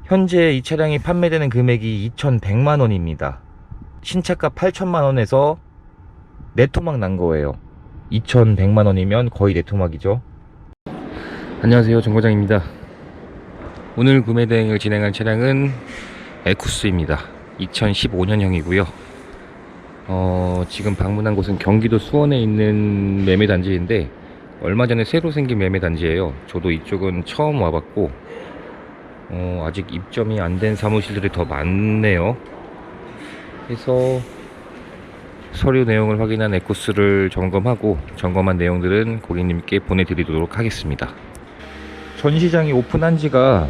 현재 이 차량이 판매되는 금액이 2,100만원입니다. 신차가 8천만원에서 네토막 난 거예요. 2,100만원이면 거의 네토막이죠. 안녕하세요, 정과장입니다. 오늘 구매 대행을 진행한 차량은 에쿠스입니다. 2015년형이고요. 지금 방문한 곳은 경기도 수원에 있는 매매단지인데 얼마 전에 새로 생긴 매매단지예요. 저도 이쪽은 처음 와봤고 아직 입점이 안 된 사무실들이 더 많네요. 그래서 서류 내용을 확인한 에쿠스를 점검하고 점검한 내용들은 고객님께 보내드리도록 하겠습니다. 전시장이 오픈한 지가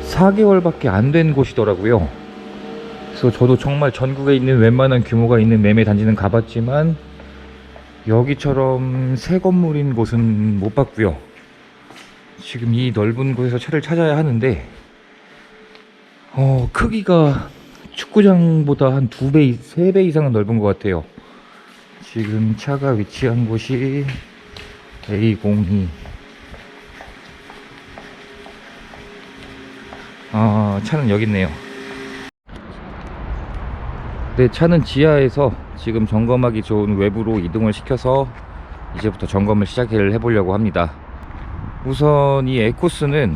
4개월밖에 안 된 곳이더라고요. 그래서 저도 정말 전국에 있는 웬만한 규모가 있는 매매 단지는 가봤지만 여기처럼 새 건물인 곳은 못 봤고요. 지금 이 넓은 곳에서 차를 찾아야 하는데 크기가 축구장보다 한 2배, 3배 이상은 넓은 것 같아요. 지금 차가 위치한 곳이 A02. 차는 여기 있네요. 네, 차는 지하에서 지금 점검하기 좋은 외부로 이동을 시켜서 이제부터 점검을 시작을 해보려고 합니다. 우선 이 에쿠스의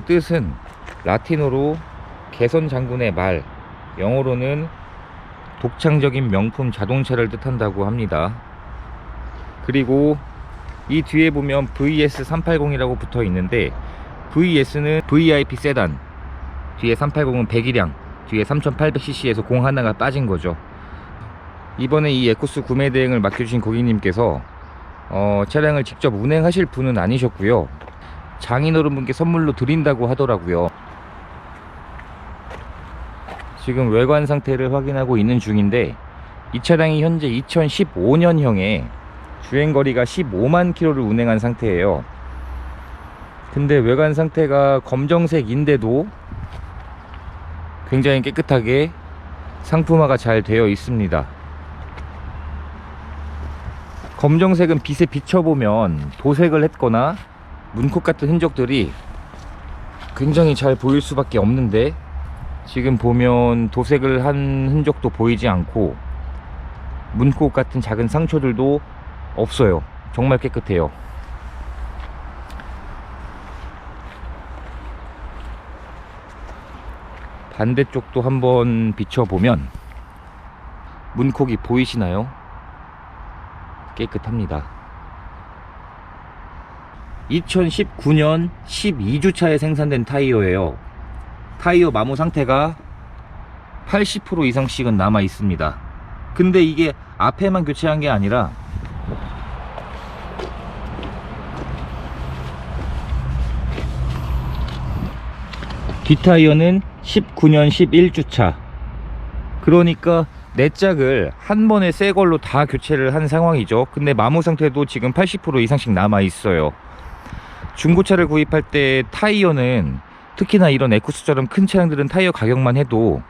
뜻은 라틴어로 개선 장군의 말, 영어로는 독창적인 명품 자동차를 뜻한다고 합니다. 그리고 이 뒤에 보면 VS380이라고 붙어 있는데 VS는 VIP 세단, 뒤에 380은 배기량, 뒤에 3800cc에서 공 하나가 빠진 거죠. 이번에 이 에쿠스 구매 대행을 맡겨주신 고객님께서 차량을 직접 운행하실 분은 아니셨고요. 장인어른분께 선물로 드린다고 하더라고요. 지금 외관 상태를 확인하고 있는 중인데 이 차량이 현재 2015년형에 주행거리가 15만 킬로를 운행한 상태예요. 근데 외관 상태가 검정색인데도 굉장히 깨끗하게 상품화가 잘 되어 있습니다. 검정색은 빛에 비춰보면 도색을 했거나 문콕 같은 흔적들이 굉장히 잘 보일 수밖에 없는데 지금 보면 도색을 한 흔적도 보이지 않고 문콕 같은 작은 상처들도 없어요. 정말 깨끗해요. 반대쪽도 한번 비춰보면 문콕이 보이시나요? 깨끗합니다. 2019년 12주차에 생산된 타이어예요. 타이어 마모 상태가 80% 이상씩은 남아 있습니다. 근데 이게 앞에만 교체한 게 아니라 뒷타이어는 19년 11주차. 그러니까 네 짝을 한 번에 새 걸로 다 교체를 한 상황이죠. 근데 마모 상태도 지금 80% 이상씩 남아 있어요. 중고차를 구입할 때 타이어는 특히나 이런 에쿠스처럼 큰 차량들은 타이어 가격만 해도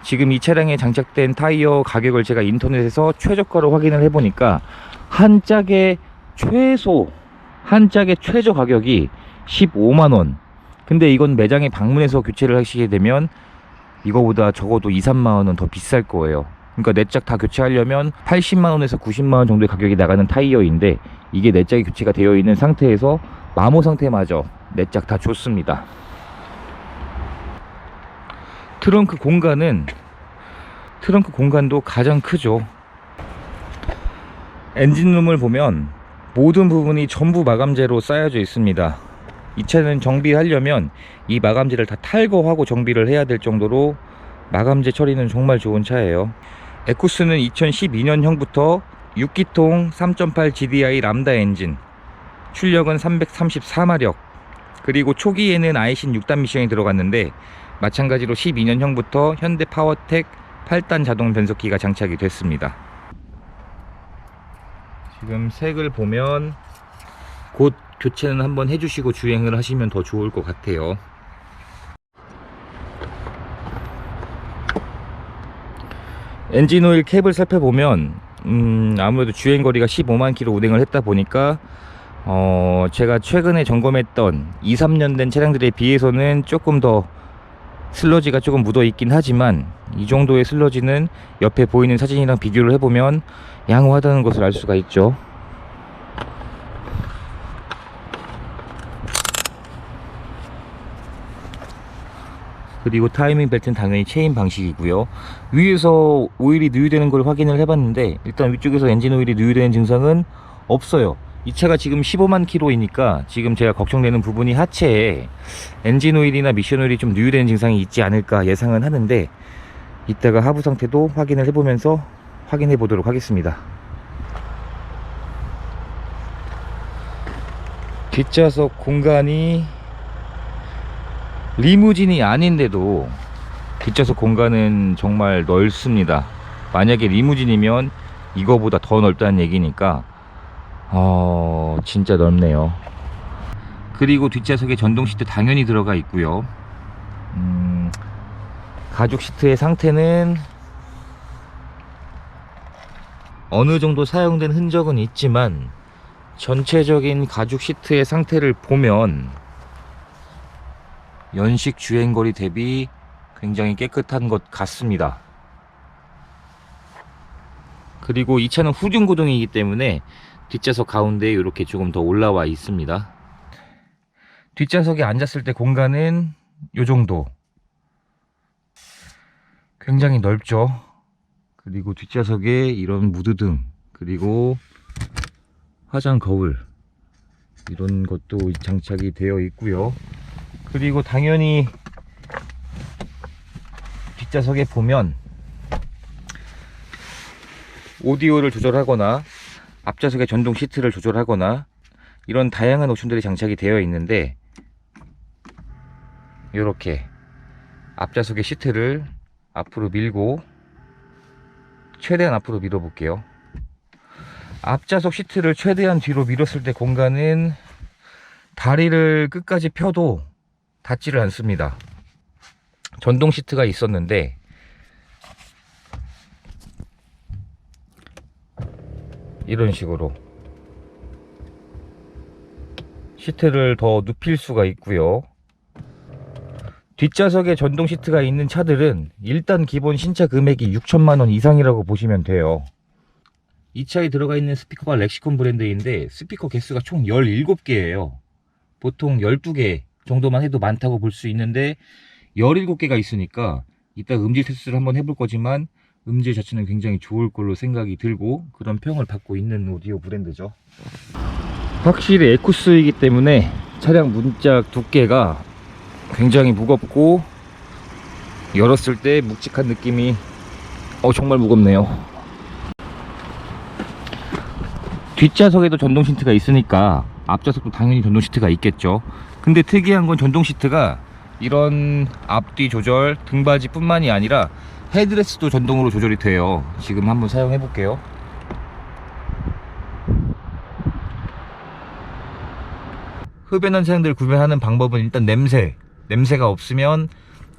지금 이 차량에 장착된 타이어 가격을 제가 인터넷에서 최저가로 확인을 해보니까 한 짝의 최저 가격이 15만원. 근데 이건 매장에 방문해서 교체를 하시게 되면 이거보다 적어도 2, 3만원은 더 비쌀 거예요. 그러니까 네 짝 다 교체하려면 80만원에서 90만원 정도의 가격이 나가는 타이어인데 이게 네 짝이 교체가 되어 있는 상태에서 마모 상태마저 네 짝 다 좋습니다. 트렁크 공간도 가장 크죠. 엔진룸을 보면 모든 부분이 전부 마감재로 쌓여져 있습니다. 이 차는 정비하려면 이 마감재를 다 탈거하고 정비를 해야 될 정도로 마감재 처리는 정말 좋은 차예요. 에쿠스는 2012년형부터 6기통 3.8 GDI 람다 엔진, 출력은 334마력, 그리고 초기에는 아이신 6단 미션이 들어갔는데 마찬가지로 12년형부터 현대 파워텍 8단 자동 변속기가 장착이 됐습니다. 지금 색을 보면 곧 교체는 한번 해주시고 주행을 하시면 더 좋을 것 같아요. 엔진오일 캡을 살펴보면 아무래도 주행거리가 15만 킬로 운행을 했다 보니까 제가 최근에 점검했던 2, 3년 된 차량들에 비해서는 조금 더 슬러지가 조금 묻어 있긴 하지만 이 정도의 슬러지는 옆에 보이는 사진이랑 비교를 해보면 양호하다는 것을 알 수가 있죠. 그리고 타이밍 벨트는 당연히 체인 방식이고요. 위에서 오일이 누유되는 걸 확인을 해봤는데 일단 위쪽에서 엔진 오일이 누유되는 증상은 없어요. 이 차가 지금 15만 킬로이니까 지금 제가 걱정되는 부분이 하체에 엔진 오일이나 미션 오일이 좀 누유되는 증상이 있지 않을까 예상은 하는데 이따가 하부 상태도 확인을 해보면서 확인해 보도록 하겠습니다. 뒷좌석 공간이 리무진이 아닌데도 뒷좌석 공간은 정말 넓습니다. 만약에 리무진이면 이거보다 더 넓다는 얘기니까 진짜 넓네요. 그리고 뒷좌석에 전동 시트 당연히 들어가 있고요. 가죽 시트의 상태는 어느 정도 사용된 흔적은 있지만 전체적인 가죽 시트의 상태를 보면 연식 주행거리 대비 굉장히 깨끗한 것 같습니다. 그리고 이 차는 후륜구동이기 때문에 뒷좌석 가운데에 이렇게 조금 더 올라와 있습니다. 뒷좌석에 앉았을 때 공간은 이 정도. 굉장히 넓죠. 그리고 뒷좌석에 이런 무드등, 그리고 화장 거울 이런 것도 장착이 되어 있고요. 그리고 당연히 뒷좌석에 보면 오디오를 조절하거나 앞좌석의 전동 시트를 조절하거나 이런 다양한 옵션들이 장착이 되어 있는데 이렇게 앞좌석의 시트를 앞으로 밀고 최대한 앞으로 밀어 볼게요. 앞좌석 시트를 최대한 뒤로 밀었을 때 공간은 다리를 끝까지 펴도 닿지를 않습니다. 전동 시트가 있었는데 이런 식으로 시트를 더 눕힐 수가 있고요. 뒷좌석에 전동 시트가 있는 차들은 일단 기본 신차 금액이 6천만원 이상이라고 보시면 돼요. 이 차에 들어가 있는 스피커가 렉시콘 브랜드인데 스피커 개수가 총 17개예요 보통 12개 정도만 해도 많다고 볼 수 있는데 17개가 있으니까 이따 음질 테스트를 한번 해볼 거지만 음질 자체는 굉장히 좋을 걸로 생각이 들고 그런 평을 받고 있는 오디오 브랜드죠. 확실히 에쿠스이기 때문에 차량 문짝 두께가 굉장히 무겁고 열었을 때 묵직한 느낌이 정말 무겁네요. 뒷좌석에도 전동 시트가 있으니까 앞좌석도 당연히 전동 시트가 있겠죠. 근데 특이한 건 전동 시트가 이런 앞뒤 조절, 등받이 뿐만이 아니라 헤드레스트도 전동으로 조절이 돼요. 지금 한번 사용해 볼게요. 흡연한 차량들 구별하는 방법은 일단 냄새가 없으면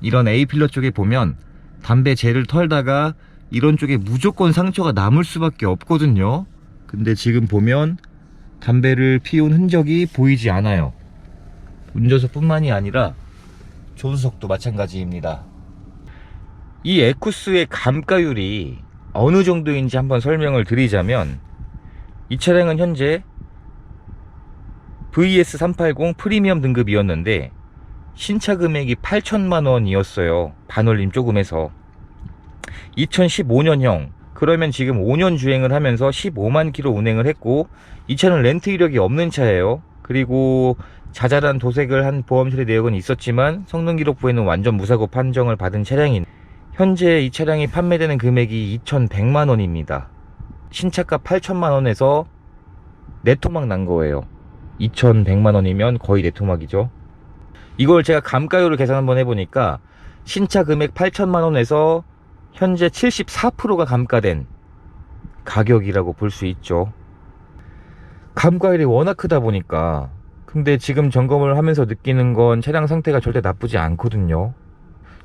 이런 A필러 쪽에 보면 담배 젤을 털다가 이런 쪽에 무조건 상처가 남을 수밖에 없거든요. 근데 지금 보면 담배를 피운 흔적이 보이지 않아요. 운전석 뿐만이 아니라 조수석도 마찬가지입니다. 이 에쿠스의 감가율이 어느 정도인지 한번 설명을 드리자면 이 차량은 현재 VS380 프리미엄 등급이었는데 신차 금액이 8천만원이었어요. 반올림 조금 해서 2015년형 그러면 지금 5년 주행을 하면서 15만 킬로 운행을 했고 이 차는 렌트 이력이 없는 차예요. 그리고 자잘한 도색을 한 보험 처리 내역은 있었지만 성능 기록부에는 완전 무사고 판정을 받은 차량인 현재 이 차량이 판매되는 금액이 2,100만원입니다. 신차가 8천만원에서 네토막 난 거예요. 2,100만원이면 거의 네토막이죠. 이걸 제가 감가율을 계산 한번 해보니까 신차 금액 8천만원에서 현재 74%가 감가된 가격이라고 볼 수 있죠. 감가율이 워낙 크다 보니까 근데 지금 점검을 하면서 느끼는 건 차량 상태가 절대 나쁘지 않거든요.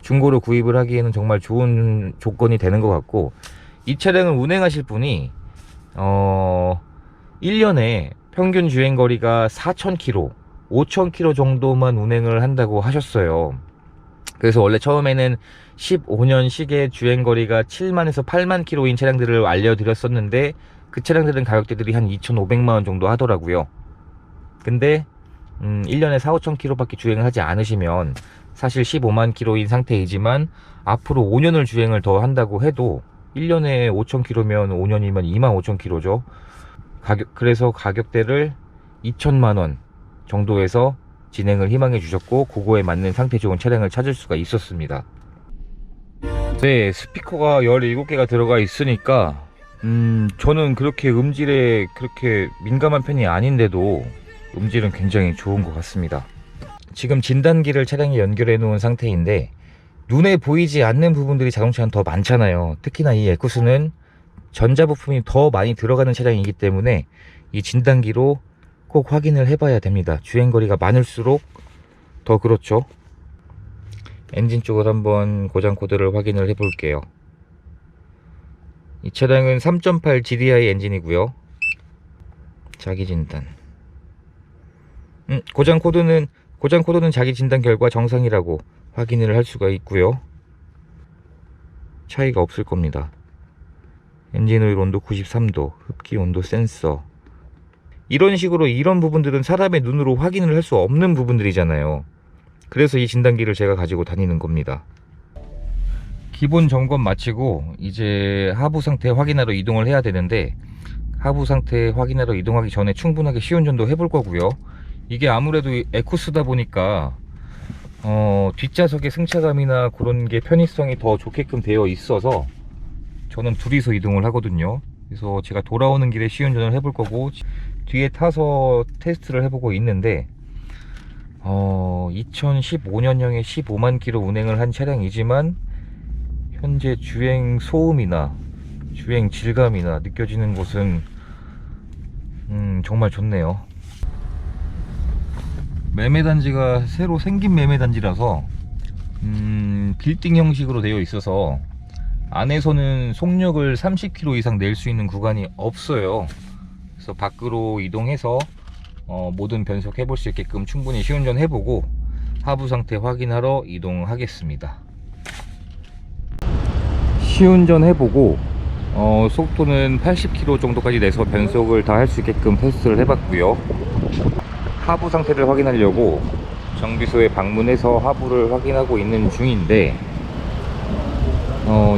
중고로 구입을 하기에는 정말 좋은 조건이 되는 것 같고 이 차량을 운행하실 분이 1년에 평균 주행거리가 4,000km, 5,000km 정도만 운행을 한다고 하셨어요. 그래서 원래 처음에는 15년식의 주행거리가 7만에서 8만 km인 차량들을 알려드렸었는데 그 차량들은 가격대들이 한 2,500만원 정도 하더라고요. 근데 1년에 4, 5,000km 밖에 주행을 하지 않으시면 사실 15만 km인 상태이지만 앞으로 5년을 주행을 더 한다고 해도 1년에 5,000km면 5년이면 25,000km죠. 그래서 가격대를 2천만원 정도에서 진행을 희망해 주셨고, 그거에 맞는 상태 좋은 차량을 찾을 수가 있었습니다. 네, 스피커가 17개가 들어가 있으니까 저는 그렇게 음질에 그렇게 민감한 편이 아닌데도 음질은 굉장히 좋은 것 같습니다. 지금 진단기를 차량에 연결해 놓은 상태인데 눈에 보이지 않는 부분들이 자동차는 더 많잖아요. 특히나 이 에쿠스는 전자부품이 더 많이 들어가는 차량이기 때문에 이 진단기로 꼭 확인을 해봐야 됩니다. 주행거리가 많을수록 더 그렇죠. 엔진 쪽을 한번 고장 코드를 확인을 해 볼게요. 이 차량은 3.8 GDI 엔진이고요. 자기 진단. 고장 코드는 자기 진단 결과 정상이라고 확인을 할 수가 있고요. 차이가 없을 겁니다. 엔진 오일 온도 93도, 흡기 온도 센서. 이런 식으로 이런 부분들은 사람의 눈으로 확인을 할 수 없는 부분들이잖아요. 그래서 이 진단기를 제가 가지고 다니는 겁니다. 기본 점검 마치고 이제 하부 상태 확인하러 이동을 해야 되는데, 하부 상태 확인하러 이동하기 전에 충분하게 시운전도 해볼 거고요. 이게 아무래도 에쿠스다 보니까 뒷좌석의 승차감이나 그런 게 편의성이 더 좋게끔 되어 있어서 저는 둘이서 이동을 하거든요. 그래서 제가 돌아오는 길에 시운전을 해볼 거고, 뒤에 타서 테스트를 해보고 있는데 2015년형에 15만 km 운행을 한 차량이지만 현재 주행 소음이나 주행 질감이나 느껴지는 곳은 정말 좋네요. 매매단지가 새로 생긴 매매단지라서 빌딩 형식으로 되어 있어서 안에서는 속력을 30km 이상 낼 수 있는 구간이 없어요. 그래서 밖으로 이동해서 모든 변속 해볼 수 있게끔 충분히 시운전 해보고 하부 상태 확인하러 이동하겠습니다. 시운전 해보고 속도는 80km 정도까지 내서 변속을 다 할 수 있게끔 테스트를 해봤고요. 하부 상태를 확인하려고 정비소에 방문해서 하부를 확인하고 있는 중인데,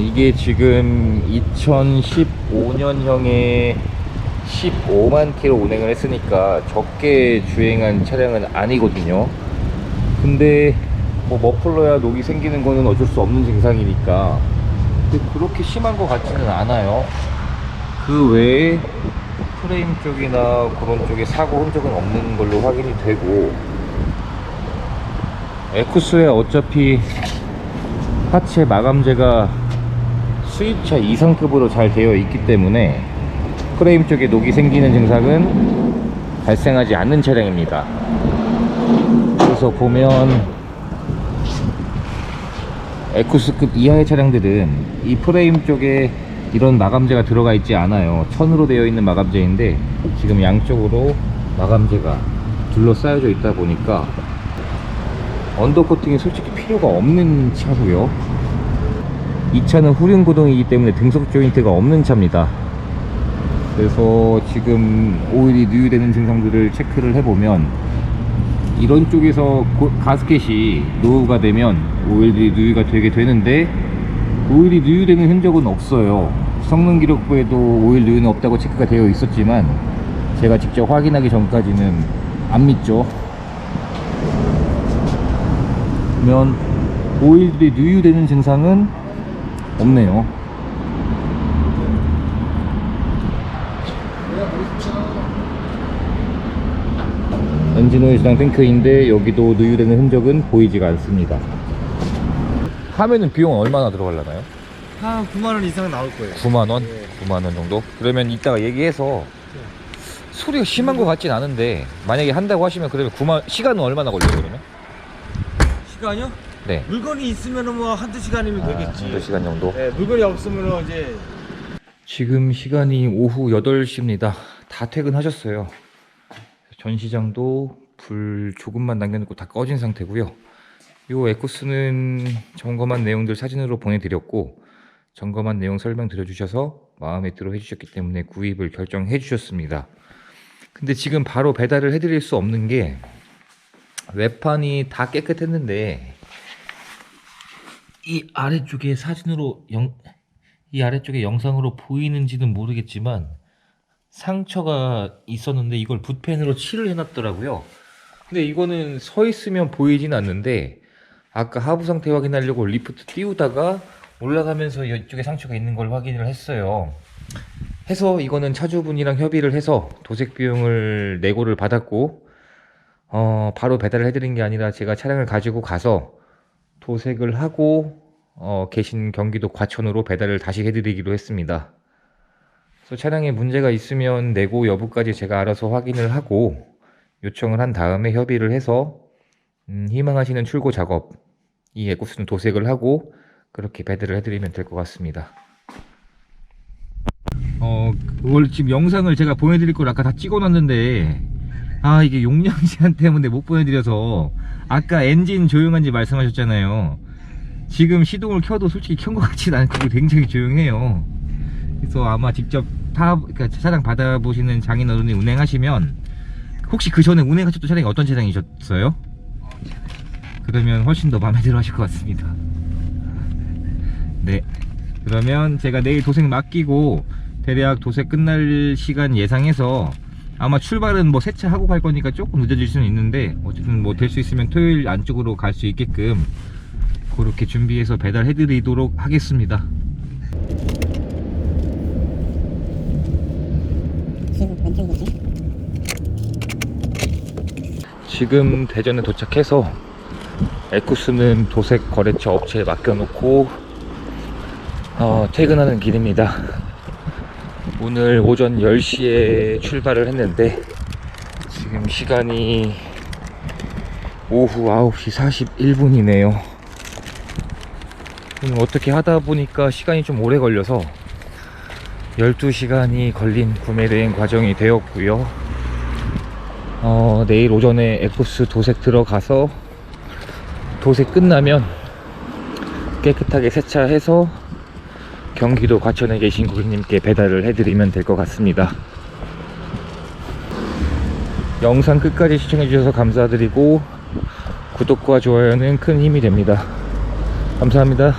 이게 지금 2015년형에 15만 km 운행을 했으니까 적게 주행한 차량은 아니거든요. 근데 뭐 머플러야 녹이 생기는 거는 어쩔 수 없는 증상이니까 근데 그렇게 심한 것 같지는 않아요. 그 외에 프레임 쪽이나 그런 쪽에 사고 흔적은 없는 걸로 확인이 되고, 에쿠스에 어차피 하체 마감재가 수입차 이상급으로 잘 되어 있기 때문에 프레임 쪽에 녹이 생기는 증상은 발생하지 않는 차량입니다. 그래서 보면 에쿠스급 이하의 차량들은 이 프레임 쪽에 이런 마감재가 들어가 있지 않아요. 천으로 되어 있는 마감재인데 지금 양쪽으로 마감재가 둘러싸여져 있다 보니까 언더코팅이 솔직히 필요가 없는 차고요. 이 차는 후륜구동이기 때문에 등속 조인트가 없는 차입니다. 그래서 지금 오일이 누유되는 증상들을 체크를 해보면 이런 쪽에서 가스켓이 노후가 되면 오일이 누유가 되게 되는데 오일이 누유되는 흔적은 없어요. 성능 기록부에도 오일 누유는 없다고 체크가 되어 있었지만 제가 직접 확인하기 전까지는 안 믿죠. 그러면 오일들이 누유되는 증상은 없네요. 엔진오일 저장 탱크인데 여기도 누유되는 흔적은 보이지가 않습니다. 하면은 비용은 얼마나 들어가려나요? 한 9만원 이상 나올 거예요. 9만원? 네. 9만원 정도? 그러면 이따가 얘기해서 소리가 심한 것 같진 않은데 만약에 한다고 하시면 그러면 9만, 시간은 얼마나 걸려요 그러면? 시간이요? 네. 물건이 있으면 뭐 한두 시간이면 되겠지. 한두 시간 정도? 네, 물건이 없으면 이제 지금 시간이 오후 8시입니다. 다 퇴근하셨어요. 전시장도 불 조금만 남겨놓고 다 꺼진 상태고요. 요 에쿠스는 점검한 내용들 사진으로 보내드렸고, 점검한 내용 설명드려 주셔서 마음에 들어 해주셨기 때문에 구입을 결정해 주셨습니다. 근데 지금 바로 배달을 해드릴 수 없는 게, 외판이 다 깨끗했는데 이 아래쪽에 이 아래쪽에 영상으로 보이는지는 모르겠지만 상처가 있었는데 이걸 붓펜으로 칠을 해놨더라고요. 근데 이거는 서 있으면 보이진 않는데, 아까 하부 상태 확인하려고 리프트 띄우다가 올라가면서 이쪽에 상처가 있는 걸 확인을 했어요. 해서 이거는 차주분이랑 협의를 해서 도색 비용을 내고를 받았고, 바로 배달을 해드린 게 아니라 제가 차량을 가지고 가서 도색을 하고 계신 경기도 과천으로 배달을 다시 해드리기로 했습니다. 그래서 차량에 문제가 있으면 내고 여부까지 제가 알아서 확인을 하고 요청을 한 다음에 협의를 해서 희망하시는 출고 작업, 이 에쿠스는 도색을 하고 그렇게 배달을 해드리면 될 것 같습니다. 그걸 지금 영상을 제가 보내드릴 걸 아까 다 찍어놨는데, 이게 용량 제한 때문에 못 보내드려서, 아까 엔진 조용한지 말씀하셨잖아요. 지금 시동을 켜도 솔직히 켠 것 같지는 않고 굉장히 조용해요. 그래서 아마 직접 그러니까 차량 받아보시는 장인어른이 운행하시면, 혹시 그 전에 운행하셨던 차량이 어떤 차량이셨어요? 그러면 훨씬 더 마음에 들어 하실 것 같습니다. 네, 그러면 제가 내일 도색 맡기고 대략 도색 끝날 시간 예상해서, 아마 출발은 뭐 세차하고 갈 거니까 조금 늦어질 수는 있는데, 어쨌든 뭐 될 수 있으면 토요일 안쪽으로 갈 수 있게끔 그렇게 준비해서 배달해 드리도록 하겠습니다. 지금 대전에 도착해서 에쿠스는 도색 거래처 업체에 맡겨놓고 퇴근하는 길입니다. 오늘 오전 10시에 출발을 했는데 지금 시간이 오후 9시 41분이네요. 오늘 어떻게 하다 보니까 시간이 좀 오래 걸려서 12시간이 걸린 구매대행 과정이 되었고요. 내일 오전에 에쿠스 도색 들어가서 도색 끝나면 깨끗하게 세차해서 경기도 과천에 계신 고객님께 배달을 해드리면 될 것 같습니다. 영상 끝까지 시청해주셔서 감사드리고, 구독과 좋아요는 큰 힘이 됩니다. 감사합니다.